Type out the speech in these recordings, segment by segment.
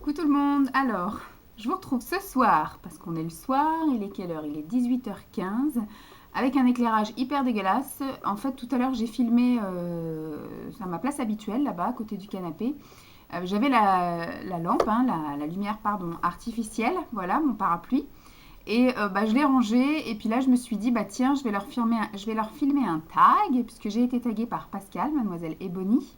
Coucou tout le monde, alors je vous retrouve ce soir parce qu'on est le soir, il est quelle heure? Il est 18h15 avec un éclairage hyper dégueulasse. En fait tout à l'heure j'ai filmé à ma place habituelle là-bas à côté du canapé. J'avais la lampe, hein, la lumière pardon, artificielle, voilà mon parapluie. Et je l'ai rangé et puis là je me suis dit bah tiens je vais leur filmer un tag puisque j'ai été taguée par Pascal, mademoiselle Ebony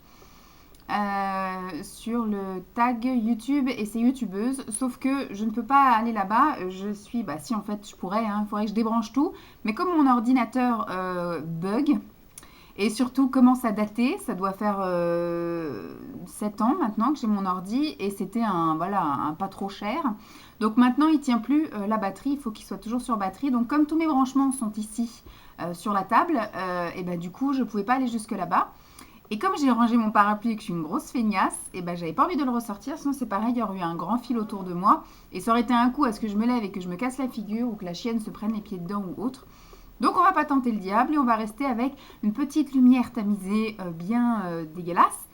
sur le tag YouTube et ses youtubeuses, sauf que je ne peux pas aller là-bas, je suis, bah si en fait je pourrais, hein, il faudrait que je débranche tout, mais comme mon ordinateur bug, et surtout commence à dater, ça doit faire 7 ans maintenant que j'ai mon ordi, et c'était un pas trop cher, donc maintenant il tient plus la batterie, il faut qu'il soit toujours sur batterie, donc comme tous mes branchements sont ici sur la table, et bah du coup je pouvais pas aller jusque là-bas. Et comme j'ai rangé mon parapluie et que je suis une grosse feignasse, et ben j'avais pas envie de le ressortir, sinon c'est pareil, il y aurait eu un grand fil autour de moi. Et ça aurait été un coup à ce que je me lève et que je me casse la figure ou que la chienne se prenne les pieds dedans ou autre. Donc on va pas tenter le diable et on va rester avec une petite lumière tamisée bien dégueulasse.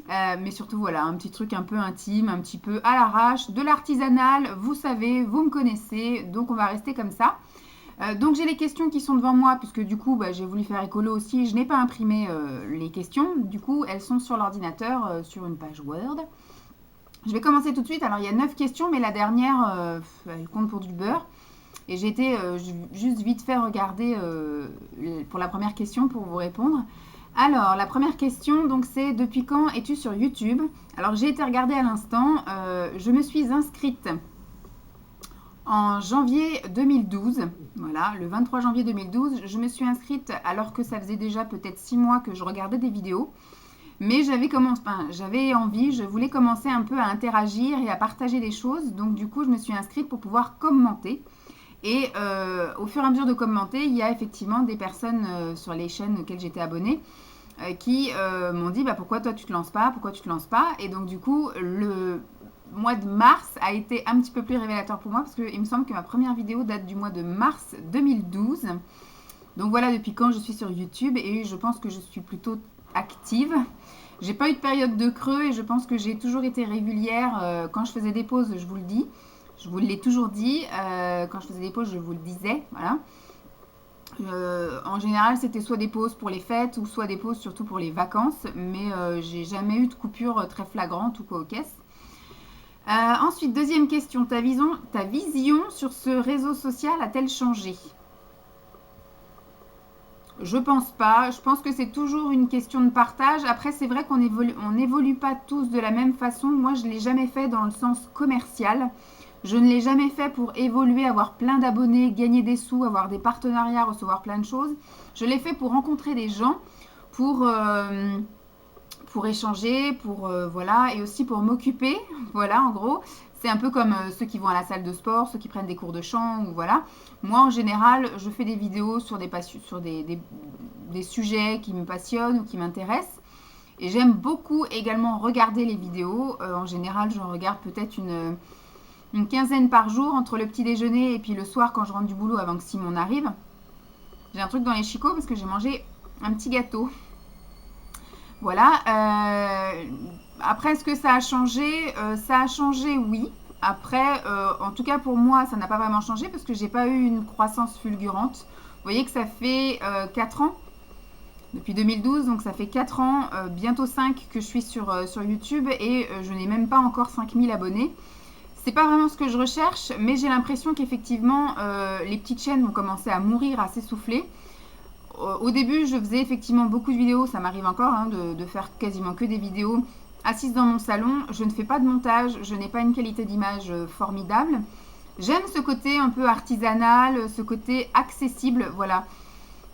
Mais surtout voilà, un petit truc un peu intime, un petit peu à l'arrache, de l'artisanal, vous savez, vous me connaissez, donc on va rester comme ça. Donc j'ai les questions qui sont devant moi, puisque du coup j'ai voulu faire écolo aussi, je n'ai pas imprimé les questions, du coup elles sont sur l'ordinateur, sur une page Word. Je vais commencer tout de suite, alors il y a 9 questions, mais la dernière, elle compte pour du beurre. Et j'ai été juste vite fait regarder pour la première question pour vous répondre. Alors, la première question, donc c'est depuis quand es-tu sur YouTube? Alors j'ai été regarder à l'instant, je me suis inscrite en janvier 2012, voilà, le 23 janvier 2012, je me suis inscrite alors que ça faisait déjà peut-être 6 mois que je regardais des vidéos. Mais j'avais envie, je voulais commencer un peu à interagir et à partager des choses. Donc du coup, je me suis inscrite pour pouvoir commenter. Et au fur et à mesure de commenter, il y a effectivement des personnes sur les chaînes auxquelles j'étais abonnée qui m'ont dit bah, pourquoi toi tu te lances pas, pourquoi tu te lances pas. Et donc du coup, le mois de mars a été un petit peu plus révélateur pour moi parce qu'il me semble que ma première vidéo date du mois de mars 2012. Donc voilà depuis quand je suis sur YouTube et je pense que je suis plutôt active. J'ai pas eu de période de creux et je pense que j'ai toujours été régulière. Quand je faisais des pauses, je vous le dis. Je vous l'ai toujours dit. Quand je faisais des pauses, je vous le disais. Voilà. En général, c'était soit des pauses pour les fêtes ou soit des pauses surtout pour les vacances. Mais j'ai jamais eu de coupure très flagrante ou quoi aux caisses. Ensuite, deuxième question. Ta vision sur ce réseau social a-t-elle changé? Je pense pas. Je pense que c'est toujours une question de partage. Après, c'est vrai qu'on n'évolue pas tous de la même façon. Moi, je ne l'ai jamais fait dans le sens commercial. Je ne l'ai jamais fait pour évoluer, avoir plein d'abonnés, gagner des sous, avoir des partenariats, recevoir plein de choses. Je l'ai fait pour rencontrer des gens, pour, euh, pour échanger, voilà, et aussi pour m'occuper. Voilà, en gros. C'est un peu comme ceux qui vont à la salle de sport, ceux qui prennent des cours de chant, ou voilà. Moi, en général, je fais des vidéos sur des sujets qui me passionnent ou qui m'intéressent. Et j'aime beaucoup également regarder les vidéos. En général, j'en regarde peut-être une quinzaine par jour entre le petit déjeuner et puis le soir quand je rentre du boulot avant que Simon arrive. J'ai un truc dans les chicots parce que j'ai mangé un petit gâteau. Voilà. Après, est-ce que ça a changé? Ça a changé, oui. Après, en tout cas pour moi, ça n'a pas vraiment changé parce que j'ai pas eu une croissance fulgurante. Vous voyez que ça fait 4 ans, depuis 2012, donc ça fait 4 ans, bientôt 5 que je suis sur YouTube et je n'ai même pas encore 5000 abonnés. C'est pas vraiment ce que je recherche, mais j'ai l'impression qu'effectivement, les petites chaînes vont commencer à mourir, à s'essouffler. Au début, je faisais effectivement beaucoup de vidéos, ça m'arrive encore hein, de faire quasiment que des vidéos assise dans mon salon. Je ne fais pas de montage, je n'ai pas une qualité d'image formidable. J'aime ce côté un peu artisanal, ce côté accessible, voilà.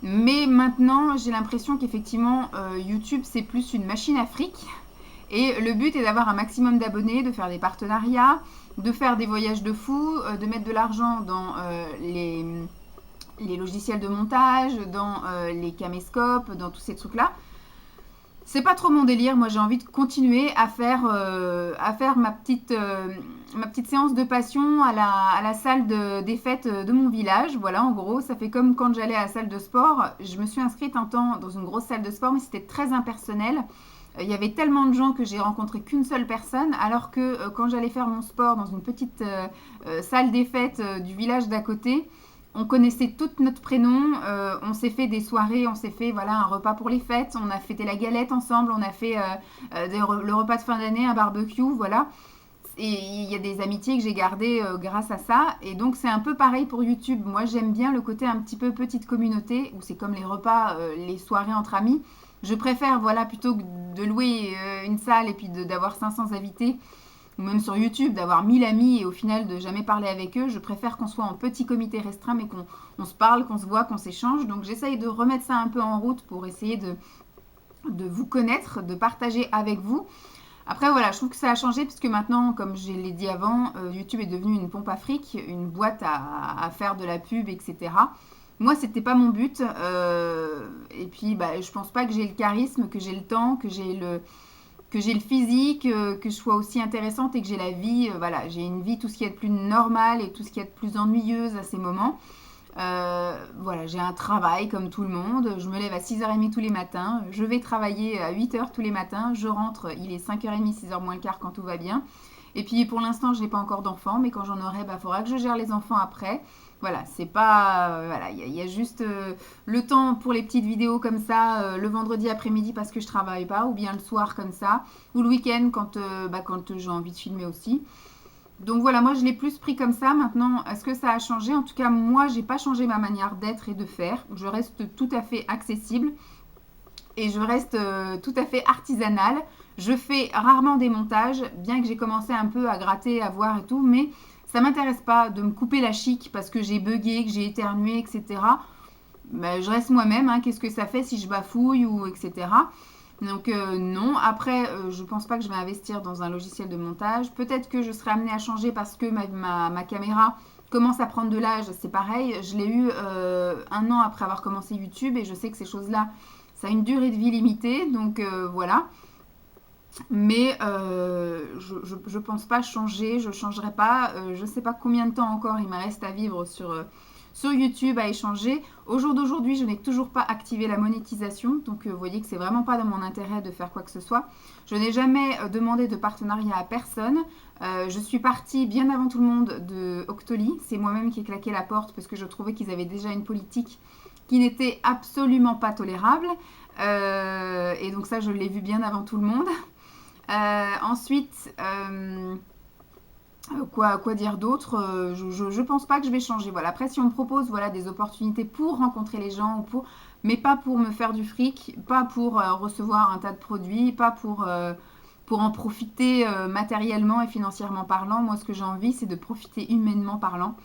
Mais maintenant, j'ai l'impression qu'effectivement, YouTube, c'est plus une machine à fric. Et le but est d'avoir un maximum d'abonnés, de faire des partenariats, de faire des voyages de fou, de mettre de l'argent dans les logiciels de montage, dans les caméscopes, dans tous ces trucs-là. C'est pas trop mon délire. Moi, j'ai envie de continuer à faire ma petite séance de passion à la salle des fêtes de mon village. Voilà, en gros, ça fait comme quand j'allais à la salle de sport. Je me suis inscrite un temps dans une grosse salle de sport, mais c'était très impersonnel. Il y avait tellement de gens que j'ai rencontré qu'une seule personne, alors que quand j'allais faire mon sport dans une petite salle des fêtes du village d'à côté, on connaissait tout notre prénom, on s'est fait des soirées, on s'est fait voilà un repas pour les fêtes, on a fêté la galette ensemble, on a fait le repas de fin d'année, un barbecue, voilà. Et il y a des amitiés que j'ai gardées grâce à ça. Et donc c'est un peu pareil pour YouTube. Moi j'aime bien le côté un petit peu petite communauté, où c'est comme les repas, les soirées entre amis. Je préfère, voilà, plutôt que de louer une salle et puis d'avoir 500 invités, ou même sur YouTube, d'avoir 1000 amis et au final de jamais parler avec eux, je préfère qu'on soit en petit comité restreint, mais qu'on se parle, qu'on se voit, qu'on s'échange. Donc j'essaye de remettre ça un peu en route pour essayer de vous connaître, de partager avec vous. Après, voilà, je trouve que ça a changé parce que maintenant, comme je l'ai dit avant, YouTube est devenu une pompe à fric, une boîte à faire de la pub, etc. Moi, c'était pas mon but. Et puis, bah, je pense pas que j'ai le charisme, que j'ai le temps, que j'ai le physique, que je sois aussi intéressante et que j'ai la vie. Voilà, j'ai une vie, tout ce qui est de plus normal et tout ce qui est de plus ennuyeuse à ces moments. Voilà, j'ai un travail comme tout le monde. Je me lève à 6h30 tous les matins. Je vais travailler à 8h tous les matins. Je rentre, il est 5h30, 6h moins le quart quand tout va bien. Et puis pour l'instant, je n'ai pas encore d'enfants, mais quand j'en aurai, il faudra que je gère les enfants après. Voilà, c'est pas. Voilà, il y a juste le temps pour les petites vidéos comme ça, le vendredi après-midi parce que je travaille pas, ou bien le soir comme ça, ou le week-end quand j'ai envie de filmer aussi. Donc voilà, moi je l'ai plus pris comme ça. Maintenant, est-ce que ça a changé? En tout cas, moi, j'ai pas changé ma manière d'être et de faire. Je reste tout à fait accessible et je reste tout à fait artisanale. Je fais rarement des montages, bien que j'ai commencé un peu à gratter, à voir et tout, mais ça m'intéresse pas de me couper la chic parce que j'ai bugué, que j'ai éternué, etc. Ben, je reste moi-même, hein. Qu'est-ce que ça fait si je bafouille ou etc. Donc non, après je pense pas que je vais investir dans un logiciel de montage. Peut-être que je serai amenée à changer parce que ma caméra commence à prendre de l'âge, c'est pareil. Je l'ai eu un an après avoir commencé YouTube et je sais que ces choses-là, ça a une durée de vie limitée. Donc voilà. Mais je pense pas changer, je changerai pas. Je sais pas combien de temps encore il me reste à vivre sur YouTube à échanger. Au jour d'aujourd'hui, je n'ai toujours pas activé la monétisation, donc vous voyez que c'est vraiment pas dans mon intérêt de faire quoi que ce soit. Je n'ai jamais demandé de partenariat à personne. Je suis partie bien avant tout le monde de Octoly. C'est moi-même qui ai claqué la porte parce que je trouvais qu'ils avaient déjà une politique qui n'était absolument pas tolérable. Et donc ça, je l'ai vu bien avant tout le monde. Ensuite, quoi dire d'autre? Je pense pas que je vais changer. Voilà. Après, si on me propose voilà, des opportunités pour rencontrer les gens, mais pas pour me faire du fric, pas pour recevoir un tas de produits, pas pour en profiter matériellement et financièrement parlant. Moi, ce que j'ai envie, c'est de profiter humainement parlant.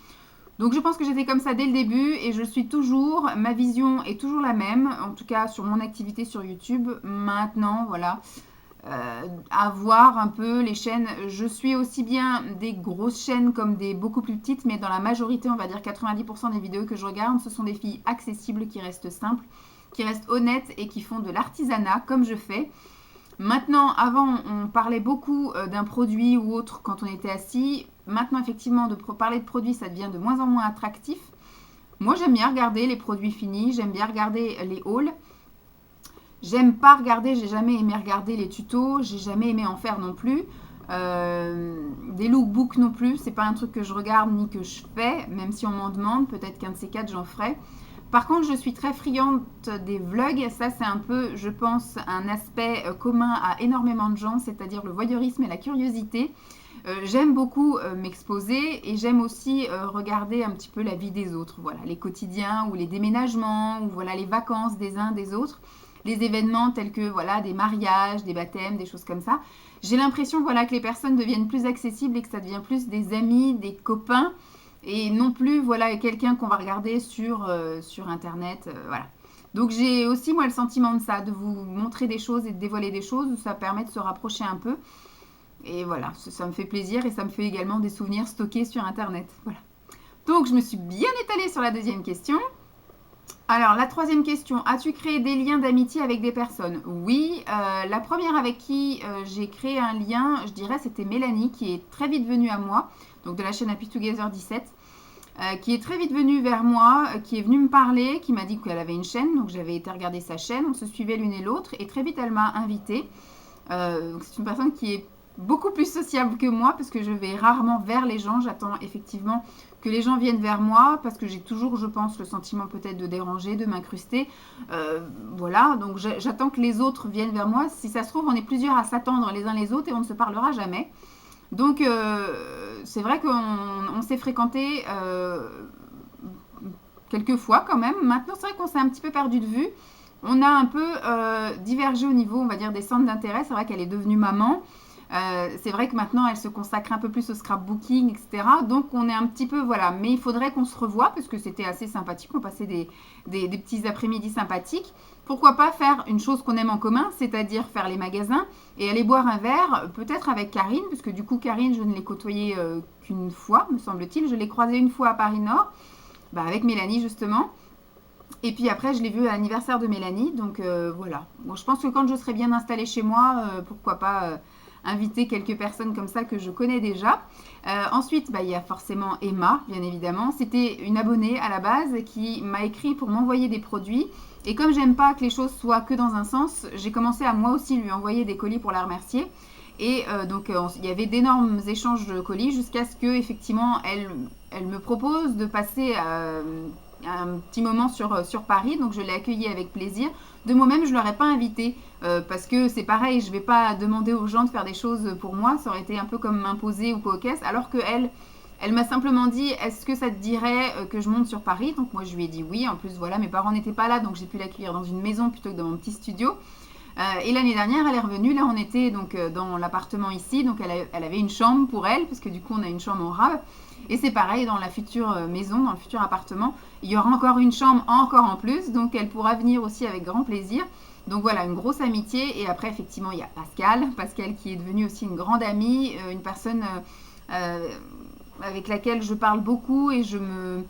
Donc je pense que j'étais comme ça dès le début et je suis toujours, ma vision est toujours la même, en tout cas sur mon activité sur YouTube. Maintenant, voilà, à voir un peu les chaînes. Je suis aussi bien des grosses chaînes comme des beaucoup plus petites, mais dans la majorité, on va dire 90% des vidéos que je regarde, ce sont des filles accessibles qui restent simples, qui restent honnêtes et qui font de l'artisanat comme je fais. Maintenant, avant, on parlait beaucoup d'un produit ou autre quand on était assis. Maintenant, effectivement, parler de produits, ça devient de moins en moins attractif. Moi, j'aime bien regarder les produits finis, j'aime bien regarder les hauls. J'aime pas regarder, j'ai jamais aimé regarder les tutos, j'ai jamais aimé en faire non plus. Des lookbooks non plus, c'est pas un truc que je regarde ni que je fais, même si on m'en demande, peut-être qu'un de ces quatre j'en ferai. Par contre, je suis très friande des vlogs, ça c'est un peu, je pense, un aspect commun à énormément de gens, c'est-à-dire le voyeurisme et la curiosité. J'aime beaucoup m'exposer et j'aime aussi regarder un petit peu la vie des autres, voilà, les quotidiens ou les déménagements ou voilà les vacances des uns des autres. Les événements tels que voilà des mariages, des baptêmes, des choses comme ça. J'ai l'impression voilà que les personnes deviennent plus accessibles et que ça devient plus des amis, des copains et non plus voilà quelqu'un qu'on va regarder sur internet, voilà. Donc j'ai aussi moi le sentiment de ça, de vous montrer des choses et de dévoiler des choses où ça permet de se rapprocher un peu. Et voilà, ça me fait plaisir et ça me fait également des souvenirs stockés sur internet. Voilà. Donc je me suis bien étalée sur la deuxième question. Alors, la troisième question, as-tu créé des liens d'amitié avec des personnes? Oui, la première avec qui j'ai créé un lien, je dirais, c'était Mélanie, qui est très vite venue à moi, donc de la chaîne Happy Together 17, qui est très vite venue vers moi, qui est venue me parler, qui m'a dit qu'elle avait une chaîne, donc j'avais été regarder sa chaîne, on se suivait l'une et l'autre, et très vite elle m'a invitée. Donc c'est une personne qui est beaucoup plus sociable que moi parce que je vais rarement vers les gens. J'attends effectivement que les gens viennent vers moi parce que j'ai toujours, je pense, le sentiment peut-être de déranger, de m'incruster. Voilà, donc j'attends que les autres viennent vers moi. Si ça se trouve, on est plusieurs à s'attendre les uns les autres et on ne se parlera jamais. Donc c'est vrai qu'on s'est fréquenté quelques fois quand même. Maintenant, c'est vrai qu'on s'est un petit peu perdu de vue. On a un peu divergé au niveau, on va dire, des centres d'intérêt. C'est vrai qu'elle est devenue maman. C'est vrai que maintenant, elle se consacre un peu plus au scrapbooking, etc. Donc, on est un petit peu, voilà. Mais il faudrait qu'on se revoie parce que c'était assez sympathique. On passait des petits après-midi sympathiques. Pourquoi pas faire une chose qu'on aime en commun, c'est-à-dire faire les magasins et aller boire un verre, peut-être avec Karine, puisque du coup, Karine, je ne l'ai côtoyée qu'une fois, me semble-t-il. Je l'ai croisée une fois à Paris-Nord, avec Mélanie, justement. Et puis après, je l'ai vu à l'anniversaire de Mélanie. Donc voilà. Bon, je pense que quand je serai bien installée chez moi, pourquoi pas inviter quelques personnes comme ça que je connais déjà. Ensuite, il y a forcément Emma, bien évidemment. C'était une abonnée à la base qui m'a écrit pour m'envoyer des produits. Et comme j'aime pas que les choses soient que dans un sens, j'ai commencé à moi aussi lui envoyer des colis pour la remercier. Et donc, il y avait d'énormes échanges de colis jusqu'à ce que, effectivement, elle me propose de passer un petit moment sur Paris. Donc, je l'ai accueillie avec plaisir. De moi-même, je ne l'aurais pas invitée parce que c'est pareil, je ne vais pas demander aux gens de faire des choses pour moi. Ça aurait été un peu comme m'imposer ou coquesse. Alors qu'elle, elle m'a simplement dit, est-ce que ça te dirait que je monte sur Paris? Donc, moi, je lui ai dit oui. En plus, voilà, mes parents n'étaient pas là, donc j'ai pu l'accueillir dans une maison plutôt que dans mon petit studio. Et l'année dernière, elle est revenue. Là, on était donc dans l'appartement ici. Donc, elle avait une chambre pour elle, parce que du coup, on a une chambre en rab. Et c'est pareil dans la future maison, dans le futur appartement. Il y aura encore une chambre encore en plus. Donc, elle pourra venir aussi avec grand plaisir. Donc, voilà, une grosse amitié. Et après, effectivement, il y a Pascal. Pascal qui est devenue aussi une grande amie, une personne avec laquelle je parle beaucoup et je vais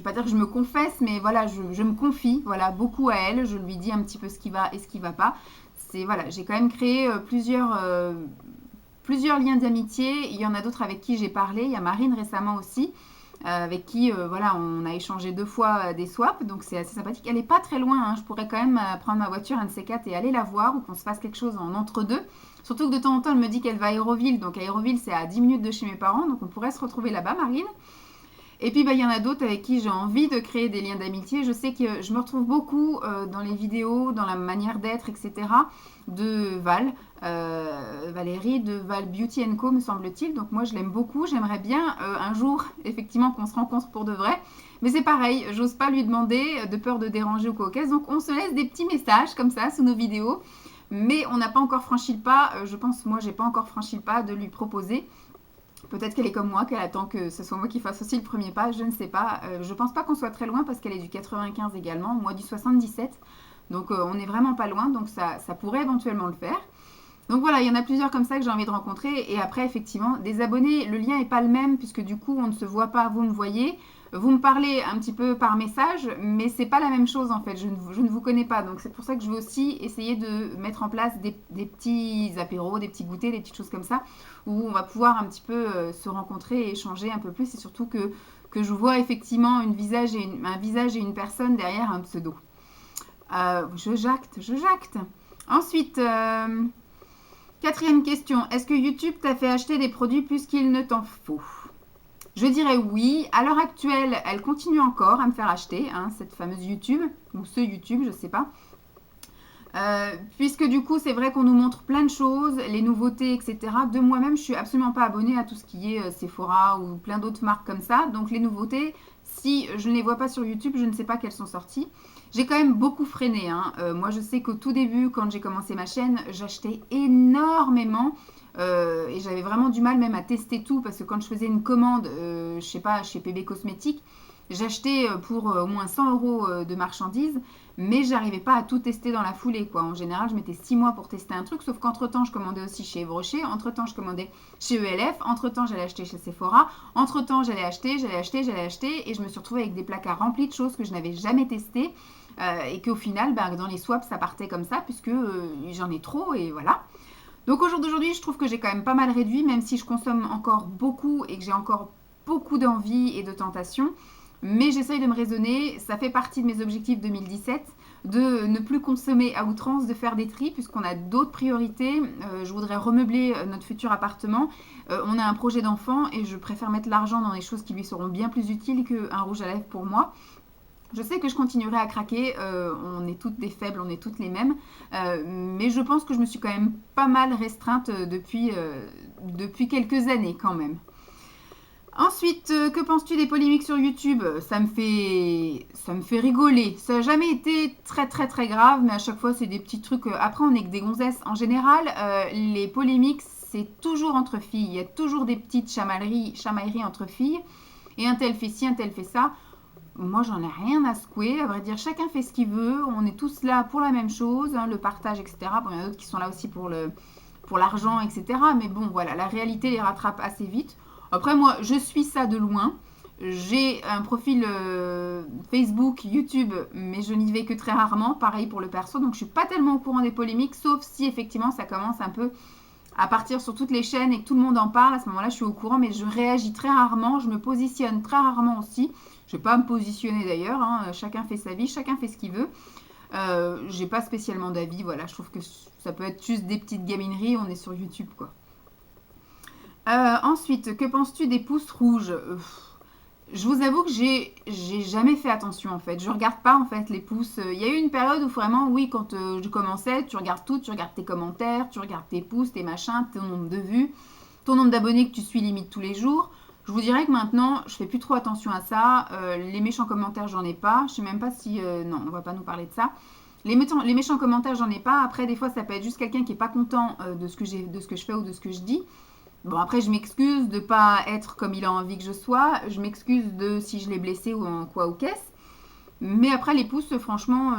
pas dire que je me confesse, mais voilà, je me confie, voilà, beaucoup à elle. Je lui dis un petit peu ce qui va et ce qui va pas. C'est voilà, j'ai quand même créé plusieurs liens d'amitié. Il y en a d'autres avec qui j'ai parlé. Il y a Marine récemment aussi, avec qui voilà, on a échangé 2 fois des swaps, donc c'est assez sympathique. Elle est pas très loin, hein. Je pourrais quand même prendre ma voiture, un de ces quatre, et aller la voir ou qu'on se fasse quelque chose en entre-deux. Surtout que de temps en temps, elle me dit qu'elle va à Aéroville, donc Aéroville c'est à 10 minutes de chez mes parents, donc on pourrait se retrouver là-bas, Marine. Et puis, il y en a d'autres avec qui j'ai envie de créer des liens d'amitié. Je sais que je me retrouve beaucoup dans les vidéos, dans la manière d'être, etc. de Val, Valérie, de Val Beauty Co, me semble-t-il. Donc, moi, je l'aime beaucoup. J'aimerais bien un jour, effectivement, qu'on se rencontre pour de vrai. Mais c'est pareil, j'ose pas lui demander de peur de déranger ou quoi. Donc, on se laisse des petits messages comme ça sous nos vidéos. Mais on n'a pas encore franchi le pas. Je pense, moi, j'ai pas encore franchi le pas de lui proposer. Peut-être qu'elle est comme moi, qu'elle attend que ce soit moi qui fasse aussi le premier pas, je ne sais pas. Je pense pas qu'on soit très loin parce qu'elle est du 95 également, moi du 77. Donc on n'est vraiment pas loin, donc ça pourrait éventuellement le faire. Donc voilà, il y en a plusieurs comme ça que j'ai envie de rencontrer. Et après, effectivement, des abonnés, le lien n'est pas le même puisque du coup, on ne se voit pas, vous me voyez. Vous me parlez un petit peu par message, mais c'est pas la même chose en fait. Je ne vous connais pas. Donc c'est pour ça que je veux aussi essayer de mettre en place des petits apéros, des petits goûters, des petites choses comme ça, où on va pouvoir un petit peu se rencontrer et échanger un peu plus. Et surtout que je vois effectivement un visage et une personne derrière un pseudo. Je jacte. Ensuite, quatrième question. Est-ce que YouTube t'a fait acheter des produits plus qu'il ne t'en faut? Je dirais oui. À l'heure actuelle, elle continue encore à me faire acheter, hein, cette fameuse YouTube, ou ce YouTube, je ne sais pas. Puisque du coup, c'est vrai qu'on nous montre plein de choses, les nouveautés, etc. De moi-même, je suis absolument pas abonnée à tout ce qui est Sephora ou plein d'autres marques comme ça. Donc les nouveautés, si je ne les vois pas sur YouTube, je ne sais pas qu'elles sont sorties. J'ai quand même beaucoup freiné, hein. Moi, je sais qu'au tout début, quand j'ai commencé ma chaîne, j'achetais énormément. Et j'avais vraiment du mal même à tester tout parce que quand je faisais une commande, je sais pas, chez PB Cosmétiques, j'achetais pour au moins 100 euros de marchandises, mais j'arrivais pas à tout tester dans la foulée, quoi. En général, je mettais 6 mois pour tester un truc, sauf qu'entre-temps, je commandais aussi chez Yves Rocher, entre-temps, je commandais chez ELF, entre-temps, j'allais acheter chez Sephora, entre-temps, j'allais acheter, et je me suis retrouvée avec des placards remplis de choses que je n'avais jamais testées, et qu'au final, dans les swaps, ça partait comme ça, puisque j'en ai trop, et voilà. Donc au jour d'aujourd'hui, je trouve que j'ai quand même pas mal réduit, même si je consomme encore beaucoup et que j'ai encore beaucoup d'envie et de tentation. Mais j'essaye de me raisonner, ça fait partie de mes objectifs 2017. de ne plus consommer à outrance, de faire des tris puisqu'on a d'autres priorités. Je voudrais remeubler notre futur appartement. On a un projet d'enfant et je préfère mettre l'argent dans des choses qui lui seront bien plus utiles qu'un rouge à lèvres pour moi. Je sais que je continuerai à craquer, on est toutes des faibles, on est toutes les mêmes, mais je pense que je me suis quand même pas mal restreinte depuis quelques années quand même. Ensuite, que penses-tu des polémiques sur YouTube? Ça me fait rigoler. Ça n'a jamais été très très très grave, mais à chaque fois c'est des petits trucs. Après, on est que des gonzesses. En général, les polémiques, c'est toujours entre filles. Il y a toujours des petites chamailleries entre filles. Et un tel fait ci, un tel fait ça. Moi, j'en ai rien à secouer. À vrai dire, chacun fait ce qu'il veut. On est tous là pour la même chose, hein, le partage, etc. Bon, il y en a d'autres qui sont là aussi pour l'argent, etc. Mais bon, voilà, la réalité les rattrape assez vite. Après, moi, je suis ça de loin. J'ai un profil Facebook, YouTube, mais je n'y vais que très rarement. Pareil pour le perso. Donc, je suis pas tellement au courant des polémiques, sauf si effectivement ça commence un peu à partir sur toutes les chaînes et que tout le monde en parle. À ce moment-là, je suis au courant, mais je réagis très rarement. Je me positionne très rarement aussi. Je ne vais pas me positionner d'ailleurs. Hein. Chacun fait sa vie, chacun fait ce qu'il veut. J'ai pas spécialement d'avis. Voilà, je trouve que ça peut être juste des petites gamineries. On est sur YouTube, quoi. Ensuite, que penses-tu des pouces rouges? Je vous avoue que j'ai jamais fait attention en fait. Je regarde pas en fait les pouces. Il y a eu une période où vraiment, oui, quand je commençais, tu regardes tout, tu regardes tes commentaires, tu regardes tes pouces, tes machins, ton nombre de vues, ton nombre d'abonnés que tu suis limite tous les jours. Je vous dirais que maintenant, je fais plus trop attention à ça. Les méchants commentaires, j'en ai pas. Je sais même pas si... non, on va pas nous parler de ça. Les méchants commentaires, j'en ai pas. Après, des fois, ça peut être juste quelqu'un qui est pas content de ce que je fais ou de ce que je dis. Bon, après, je m'excuse de pas être comme il a envie que je sois. Je m'excuse de si je l'ai blessé ou en quoi ou qu'est-ce. Mais après, les pouces, franchement,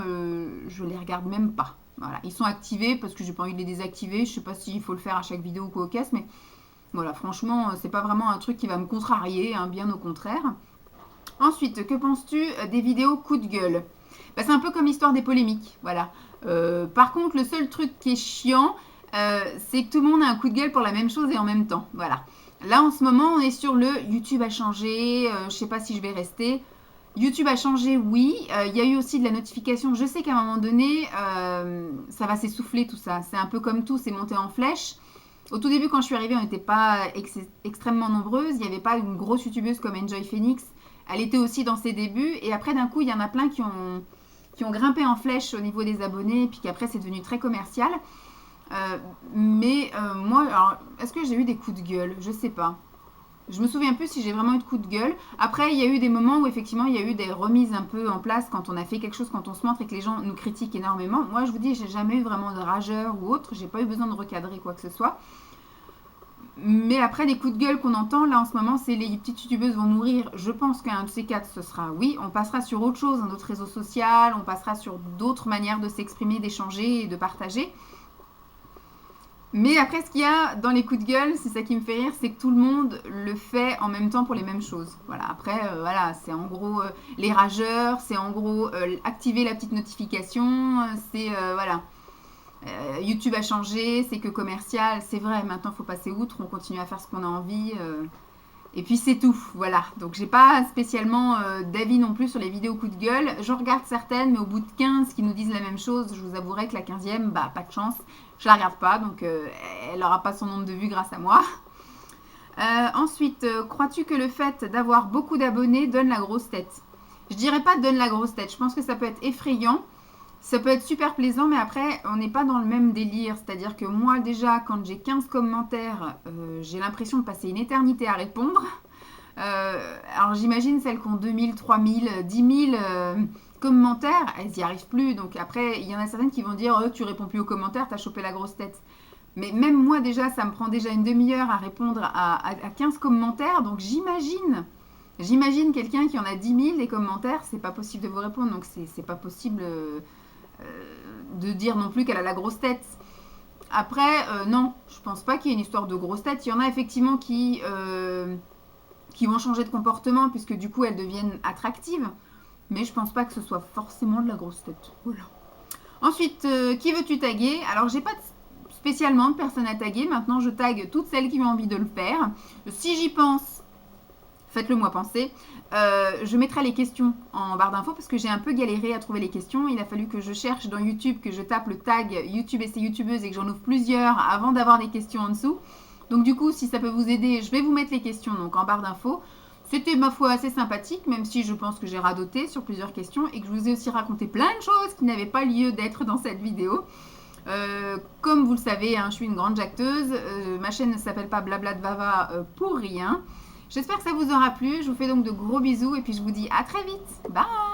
je les regarde même pas. Voilà, ils sont activés parce que j'ai pas envie de les désactiver. Je sais pas s'il faut le faire à chaque vidéo ou quoi ou qu'est-ce, mais voilà, franchement, c'est pas vraiment un truc qui va me contrarier, hein, bien au contraire. Ensuite, que penses-tu des vidéos coup de gueule? Bah, c'est un peu comme l'histoire des polémiques, voilà. Par contre, le seul truc qui est chiant, c'est que tout le monde a un coup de gueule pour la même chose et en même temps, voilà. Là, en ce moment, on est sur le YouTube a changé, je sais pas si je vais rester. YouTube a changé, oui. Il y a eu aussi de la notification. Je sais qu'à un moment donné, ça va s'essouffler tout ça. C'est un peu comme tout, c'est monté en flèche. Au tout début, quand je suis arrivée, on n'était pas extrêmement nombreuses. Il n'y avait pas une grosse youtubeuse comme Enjoy Phoenix. Elle était aussi dans ses débuts. Et après, d'un coup, il y en a plein qui ont grimpé en flèche au niveau des abonnés. Et puis qu'après, c'est devenu très commercial. Moi, alors, est-ce que j'ai eu des coups de gueule? Je sais pas. Je me souviens plus si j'ai vraiment eu de coups de gueule. Après, il y a eu des moments où effectivement, il y a eu des remises un peu en place quand on a fait quelque chose, quand on se montre et que les gens nous critiquent énormément. Moi, je vous dis, j'ai jamais eu vraiment de rageur ou autre. J'ai pas eu besoin de recadrer quoi que ce soit. Mais après, les coups de gueule qu'on entend là en ce moment, c'est les petites youtubeuses vont mourir. Je pense qu'un de ces quatre, ce sera oui. On passera sur autre chose, un autre réseau social, on passera sur d'autres manières de s'exprimer, d'échanger et de partager. Mais après, ce qu'il y a dans les coups de gueule, c'est ça qui me fait rire, c'est que tout le monde le fait en même temps pour les mêmes choses. Voilà. Après, voilà, c'est en gros les rageurs, c'est en gros activer la petite notification, c'est voilà. YouTube a changé, c'est que commercial, c'est vrai. Maintenant, il faut passer outre, on continue à faire ce qu'on a envie. Et puis c'est tout, voilà. Donc j'ai pas spécialement d'avis non plus sur les vidéos coup de gueule. J'en regarde certaines, mais au bout de 15 qui nous disent la même chose, je vous avouerai que la 15e, bah pas de chance. Je la regarde pas, donc elle n'aura pas son nombre de vues grâce à moi. Ensuite, crois-tu que le fait d'avoir beaucoup d'abonnés donne la grosse tête? Je dirais pas donne la grosse tête, je pense que ça peut être effrayant. Ça peut être super plaisant, mais après, on n'est pas dans le même délire. C'est-à-dire que moi, déjà, quand j'ai 15 commentaires, j'ai l'impression de passer une éternité à répondre. Alors, j'imagine celles qui ont 2000, 3000, 10 000 commentaires, elles n'y arrivent plus. Donc, après, il y en a certaines qui vont dire tu réponds plus aux commentaires, t'as chopé la grosse tête. Mais même moi, déjà, ça me prend déjà une demi-heure à répondre à 15 commentaires. Donc, j'imagine quelqu'un qui en a 10 000 les commentaires, c'est pas possible de vous répondre. Donc, c'est pas possible de dire non plus qu'elle a la grosse tête. Après, non, je pense pas qu'il y ait une histoire de grosse tête. Il y en a effectivement qui vont changer de comportement puisque du coup elles deviennent attractives. Mais je pense pas que ce soit forcément de la grosse tête. Voilà. Ensuite, qui veux-tu taguer? Alors, j'ai pas spécialement de personnes à taguer. Maintenant, je tague toutes celles qui ont envie de le faire. Si j'y pense, faites-le moi penser. Je mettrai les questions en barre d'infos parce que j'ai un peu galéré à trouver les questions. Il a fallu que je cherche dans YouTube, que je tape le tag YouTube et ses youtubeuses et que j'en ouvre plusieurs avant d'avoir des questions en dessous. Donc du coup, si ça peut vous aider, je vais vous mettre les questions donc en barre d'infos. C'était ma foi assez sympathique, même si je pense que j'ai radoté sur plusieurs questions et que je vous ai aussi raconté plein de choses qui n'avaient pas lieu d'être dans cette vidéo. Comme vous le savez, hein, je suis une grande jacteuse. Ma chaîne ne s'appelle pas Blabla de Vava pour rien. J'espère que ça vous aura plu. Je vous fais donc de gros bisous et puis je vous dis à très vite. Bye!